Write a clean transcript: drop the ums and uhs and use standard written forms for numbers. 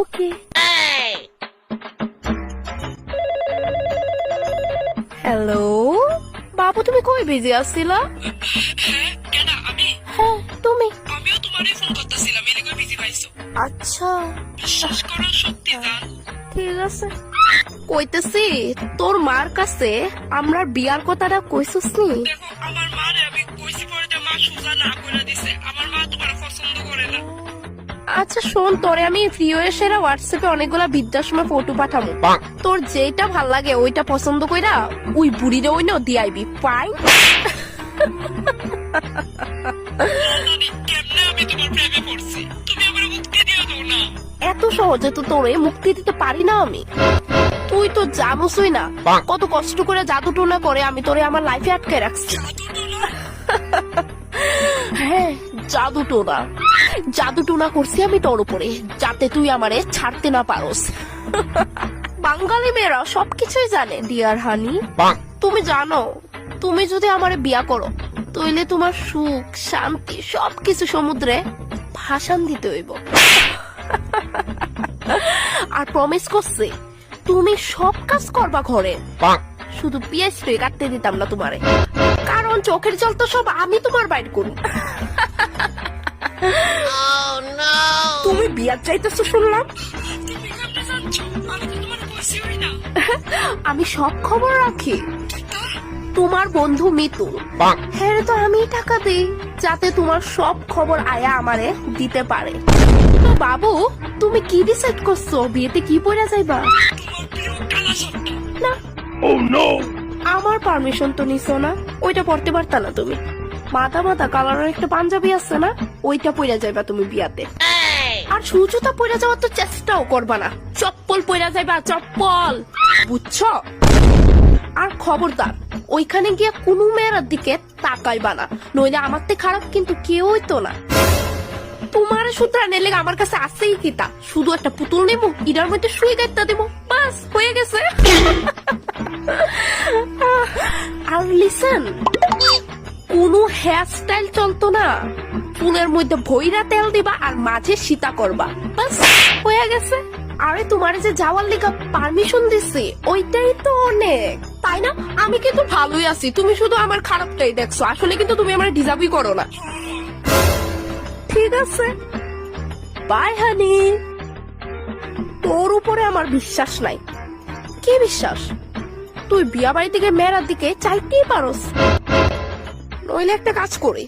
ওকে। Hello বাবু, তুমি কই busy আছিলা? হ্যাঁ তুমি। আমিও তোমারই ফোন করতেছিলাম, এর কই বিজি পাইছো? আচ্ছা বিশ্বাস করো, সত্যি জান। ঠিক আছে, কইতেছি তোর মার কাছে আমরা বিয়ার কথাটা কইছিস নি? দেখো, আমার মারে আমি কইছি পরে মা সোজা না কইরা দিছে। আমার মা তোমার পছন্দ করে না। আচ্ছা শোন, তোরে আমি ফ্রি হয়ে সেরা হোয়াটসঅ্যাপে অনেকগুলা বৃদ্ধাশ্রমের ফটো পাঠাবো। তোর যেটা ভাল লাগে ওইটা পছন্দ কইরা ওই বুড়িরে ওই না দিয়াইবি। ফাইন। কেমনে আমি তোমার প্রেমে পড়ছি? তুমি আমার মুক্তি দিয়ে দাও না। এত সহজে তো তোরে মুক্তি দিতে পারি না আমি। তুই তো জানোসই না কত কষ্ট করে জাদু টোনা করে আমি তোরে আমার লাইফে আটকে রাখছি। হ্যাঁ, জাদু টোনা করছি আমি তোর উপরে, যাতে তুই আমারে ছাড়তে না পারোস। বাঙালি মেয়েরা সবকিছুই জানে ডিয়ার হানি। তুমি জানো, তুমি যদি আমারে বিয়া করো তাইলে তোমার সুখ শান্তি সবকিছু সমুদ্রে ভাসান দিতে হইব। আর প্রমিস করছি তুমি সব কাজ করবা ঘরে, শুধু পিএস কাটতে দিতাম না তোমারে, কারণ চোখের জল তো সব আমি তোমার বাইর করি। তুমি বিয়ার চাইতেছো শুনলাম। তুমি কেমনে জানছো? আমি তো তোমার কইছিই না। আমি সব খবর রাখি। তোমার বন্ধু মিতু, হ্যাঁ তো আমি টাকা দেই যাতে তোমার সব খবর আয়া আমারে দিতে পারে। তো বাবু, তুমি কি ডিসাইড করছো? বিয়েতে কি পরে যাইবা? তোমার প্রিয় কালা শার্টটা। না, আমার পারমিশন তো নিছো না, ওইটা পড়তে পারতা না তুমি? মাথা মাথা কালারের একটা পাঞ্জাবি আছে না, ওইটা পইরা যাইবা তুমি বিয়াতে। আর সুজুতা পইরা যাওয়ার তো চেষ্টাও করবা না, চপ্পল পইরা যাইবা, চপ্পল, বুঝছো? আর খবরদার ওইখানে গিয়ে কোনো মেয়ের দিকে তাকাইবা না, নইলে আমার তে খারাপ কিন্তু কেউই তো না। তোমার সুতরা নেলে আমার কাছে আসেই কিতা, শুধু একটা পুতুল নেবো, ইটার মধ্যে শুয়ে গাইতে দেবো, বাস হয়ে গেছে। আর লিসেন, কোনো হেয়ার স্টাইল চলতো না, চুলের মধ্যে ভইরা তেল দিবা আর মাঝে সীতা করবা, বাস হয়ে গেছে। আরে তোমার যে যাওয়ার লিগা পারমিশন দিছি ওইটাই তো অনেক, তাই না? আমি কিন্তু ভালোই আছি, তুমি শুধু আমার খারাপটাই দেখছো, আসলে কিন্তু তুমি আমার ডিজার্ভই করো না। ঠিক আছে, বাই হানি। তোর উপরে আমার বিশ্বাস নাই। কি বিশ্বাস? তুই বিয়া বাড়ি থেকে মেয়েরার দিকে চাইতেই পারোস, নইলে একটা কাজ করি,